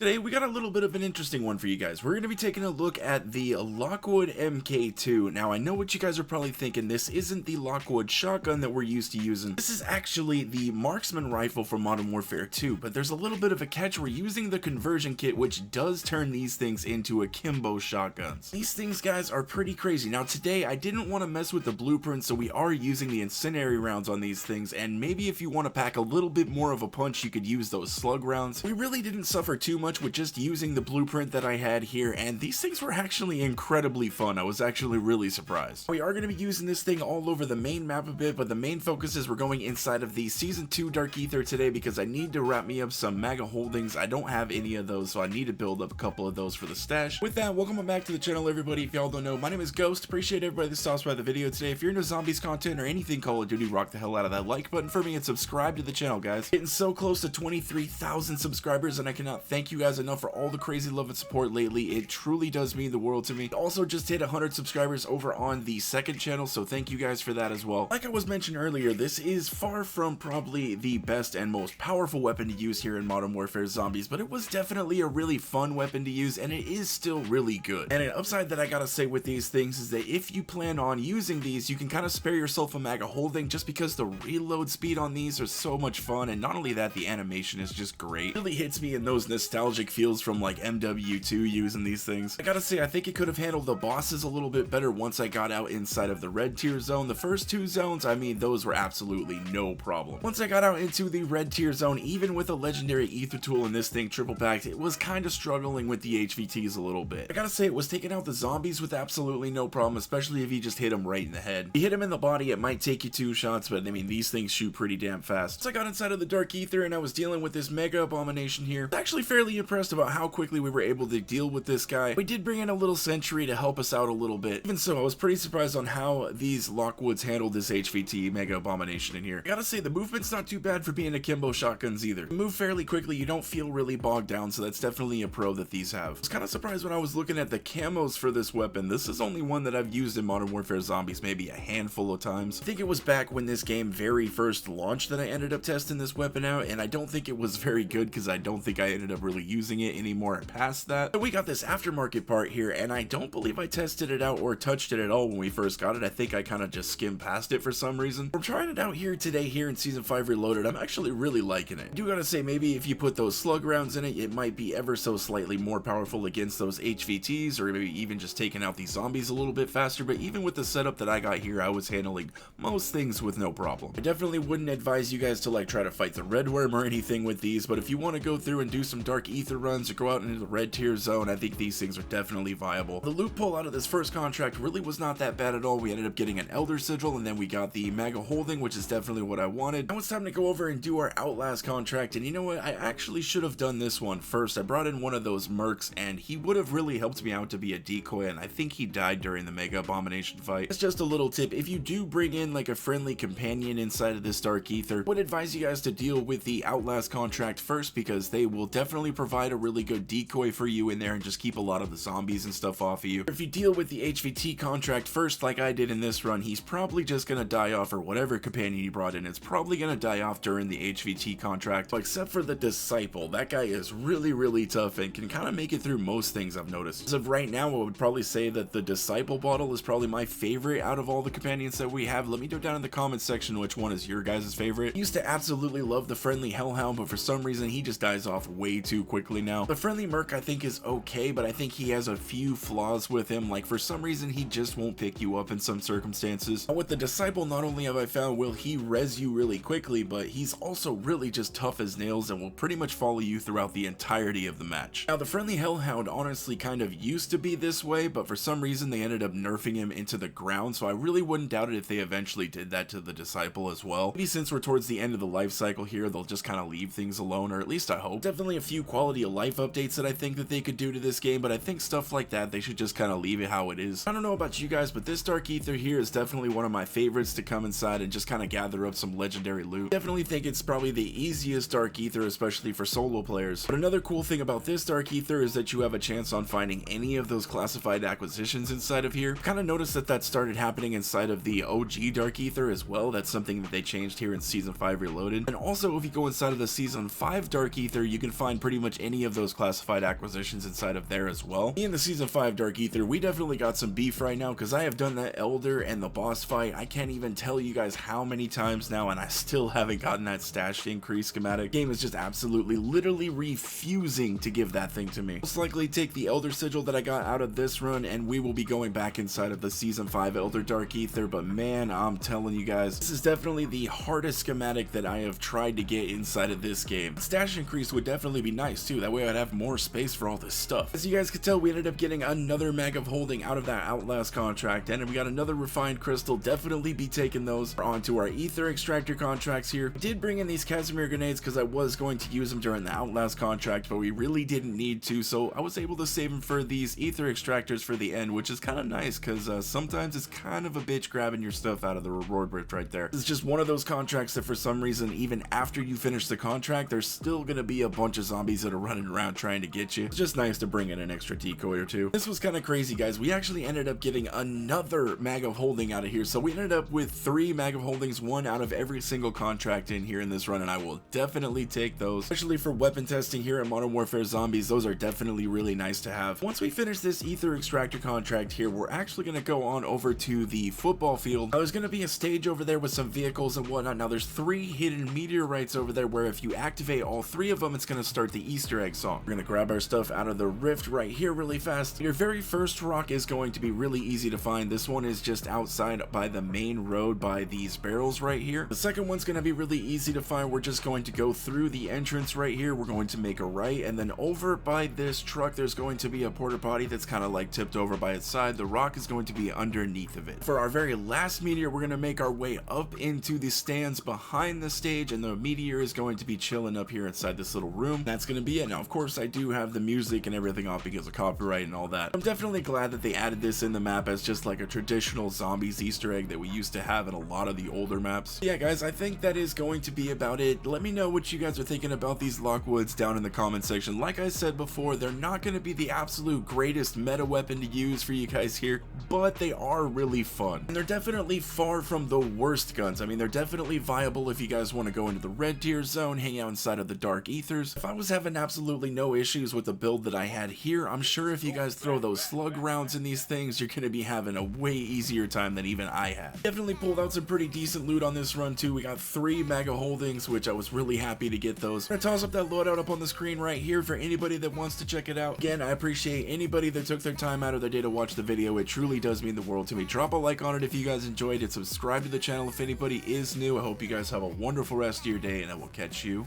Today we got a little bit of an interesting one for you guys. We're going to be taking a look at the Lockwood MK2. Now I know what you guys are probably thinking, this isn't the Lockwood shotgun that we're used to using. This is actually the marksman rifle from Modern Warfare 2, but there's a little bit of a catch. We're using the conversion kit, which does turn these things into Akimbo shotguns. These things, guys, are pretty crazy. Now today I didn't want to mess with the blueprint, so we are using the incendiary rounds on these things, and maybe if you want to pack a little bit more of a punch, you could use those slug rounds. We really didn't suffer too much with just using the blueprint that I had here, and these things were actually incredibly fun. I was actually really surprised. We are going to be using this thing all over the main map a bit, but the main focus is we're going inside of the Season 2 Dark Aether today because I need to wrap me up some MAGA holdings. I don't have any of those, so I need to build up a couple of those for the stash. With that, welcome back to the channel, everybody. If y'all don't know, my name is Ghost. Appreciate everybody that stops by the video today. If you're into zombies content or anything Call of Duty, rock the hell out of that like button for me and subscribe to the channel, guys. Getting so close to 23,000 subscribers, and I cannot thank you guys enough for all the crazy love and support lately. It truly does mean the world to me. Also just hit 100 subscribers over on the second channel, so thank you guys for that as well. Like I was mentioned earlier, this is far from probably the best and most powerful weapon to use here in Modern Warfare Zombies, but it was definitely a really fun weapon to use, and it is still really good. And an upside that I gotta say with these things is that if you plan on using these, you can kind of spare yourself a MAGA holding just because the reload speed on these are so much fun, and not only that, the animation is just great. It really hits me in those nostalgic feels from like MW3 using these things. I gotta say, I think it could have handled the bosses a little bit better once I got out inside of the red tier zone. The first two zones, I mean, those were absolutely no problem. Once I got out into the red tier zone, even with a legendary Aether tool in this thing triple packed, it was kind of struggling with the HVTs a little bit. I gotta say, it was taking out the zombies with absolutely no problem, especially if you just hit them right in the head. If you hit them in the body, it might take you 2 shots, but I mean, these things shoot pretty damn fast. So I got inside of the Dark Aether and I was dealing with this mega abomination here. I was actually fairly impressed about how quickly we were able to deal with this guy. We did bring in a little sentry to help us out a little bit. Even so, I was pretty surprised on how these Lockwoods handled this HVT mega abomination in here. I gotta say, the movement's not too bad for being Akimbo shotguns either. You move fairly quickly, you don't feel really bogged down, so that's definitely a pro that these have. I was kind of surprised when I was looking at the camos for this weapon. This is only one that I've used in Modern Warfare Zombies maybe a handful of times. I think it was back when this game very first launched that I ended up testing this weapon out, and I don't think it was very good because I don't think I ended up really using it anymore past that. But we got this aftermarket part here, and I don't believe I tested it out or touched it at all when we first got it. I think I kind of just skimmed past it for some reason. I'm trying it out here today here in Season 5 Reloaded. I'm actually really liking it. I do gotta say, maybe if you put those slug rounds in it, it might be ever so slightly more powerful against those HVTs, or maybe even just taking out these zombies a little bit faster, but even with the setup that I got here, I was handling most things with no problem. I definitely wouldn't advise you guys to like try to fight the red worm or anything with these, but if you want to go through and do some Dark Aether runs or go out into the red tier zone, I think these things are definitely viable. The loot pull out of this first contract really was not that bad at all. We ended up getting an Elder Sigil, and then we got the MAGA holding, which is definitely what I wanted. Now it's time to go over and do our Outlast contract, and you know what? I actually should have done this one first. I brought in one of those mercs, and he would have really helped me out to be a decoy, and I think he died during the Mega Abomination fight. It's just a little tip. If you do bring in like a friendly companion inside of this Dark Aether, I would advise you guys to deal with the Outlast contract first, because they will definitely provide a really good decoy for you in there and just keep a lot of the zombies and stuff off of you. If you deal with the HVT contract first, like I did in this run, he's probably just gonna die off, or whatever companion you brought in, it's probably gonna die off during the HVT contract, except for the Disciple. That guy is really tough and can kind of make it through most things, I've noticed. As of right now, I would probably say that the Disciple bottle is probably my favorite out of all the companions that we have. Let me know down in the comments section which one is your guys' favorite. I used to absolutely love the friendly Hellhound, but for some reason he just dies off way too quickly now. The friendly Merc I think is okay, but I think he has a few flaws with him. Like for some reason he just won't pick you up in some circumstances. And with the Disciple, not only have I found will he res you really quickly, but he's also really just tough as nails and will pretty much follow you throughout the entirety of the match. Now the friendly Hellhound honestly kind of used to be this way, but for some reason they ended up nerfing him into the ground, so I really wouldn't doubt it if they eventually did that to the Disciple as well. Maybe since we're towards the end of the life cycle here, they'll just kind of leave things alone, or at least I hope. Definitely a few quality of life updates that I think that they could do to this game, but I think stuff like that they should just kind of leave it how it is. I don't know about you guys, but this Dark Aether here is definitely one of my favorites to come inside and just kind of gather up some legendary loot. Definitely think it's probably the easiest Dark Aether, especially for solo players. But another cool thing about this Dark Aether is that you have a chance on finding any of those classified acquisitions inside of here. Kind of noticed that started happening inside of the OG Dark Aether as well. That's something that they changed here in Season 5 Reloaded. And also, if you go inside of the Season 5 Dark Aether, you can find pretty much much any of those classified acquisitions inside of there as well. Me and the Season 5 Dark Aether, we definitely got some beef right now because I have done that Elder and the boss fight. I can't even tell you guys how many times now, and I still haven't gotten that stash increase schematic. Game is just absolutely literally refusing to give that thing to me. Most likely take the Elder Sigil that I got out of this run, and we will be going back inside of the Season 5 Elder Dark Aether, but man, I'm telling you guys, this is definitely the hardest schematic that I have tried to get inside of this game. Stash increase would definitely be nice too, that way I'd have more space for all this stuff. As you guys could tell, we ended up getting another Mag of Holding out of that Outlast contract, and we got another Refined Crystal. Definitely be taking those onto our Aether Extractor contracts here. I did bring in these Casimir Grenades because I was going to use them during the Outlast contract, but we really didn't need to, so I was able to save them for these Aether Extractors for the end, which is kind of nice because sometimes it's kind of a bitch grabbing your stuff out of the reward rift right there. It's just one of those contracts that for some reason, even after you finish the contract, there's still gonna be a bunch of zombies that are running around trying to get you. It's just nice to bring in an extra decoy or two. This was kind of crazy, guys. We actually ended up getting another Mag of Holding out of here, so we ended up with 3 Mag of Holdings, 1 out of every single contract in here in this run, and I will definitely take those, especially for weapon testing here at Modern Warfare Zombies. Those are definitely really nice to have. Once we finish this Aether Extractor contract here, we're actually gonna go on over to the football field. There's gonna be a stage over there with some vehicles and whatnot. Now there's 3 hidden meteorites over there where if you activate all 3 of them, it's gonna start the Easter egg song. We're gonna grab our stuff out of the rift right here really fast. Your very first rock is going to be really easy to find. This one is just outside by the main road by these barrels right here. The second one's gonna be really easy to find. We're just going to go through the entrance right here. We're going to make a right, and then over by this truck there's going to be a porta potty that's kind of like tipped over by its side. The rock is going to be underneath of it. For our very last meteor, we're gonna make our way up into the stands behind the stage, and the meteor is going to be chilling up here inside this little room. That's gonna be it. Now of course I do have the music and everything off because of copyright and all that. I'm definitely glad that they added this in the map as just like a traditional zombies Easter egg that we used to have in a lot of the older maps. Yeah guys, I think that is going to be about it. Let me know what you guys are thinking about these Lockwoods down in the comment section. Like I said before, they're not going to be the absolute greatest meta weapon to use for you guys here, but they are really fun. And they're definitely far from the worst guns. I mean, they're definitely viable if you guys want to go into the red tier zone, hang out inside of the Dark Aethers. If I was having absolutely no issues with the build that I had here, I'm sure if you guys throw those slug rounds in these things, you're going to be having a way easier time than even I had. Definitely pulled out some pretty decent loot on this run too. We got 3 Mag of Holdings, which I was really happy to get those. I'm gonna toss up that loadout up on the screen right here for anybody that wants to check it out. Again, I appreciate anybody that took their time out of their day to watch the video. It truly does mean the world to me. Drop a like on it if you guys enjoyed it. Subscribe to the channel if anybody is new. I hope you guys have a wonderful rest of your day, and I will catch you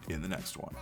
in the next one.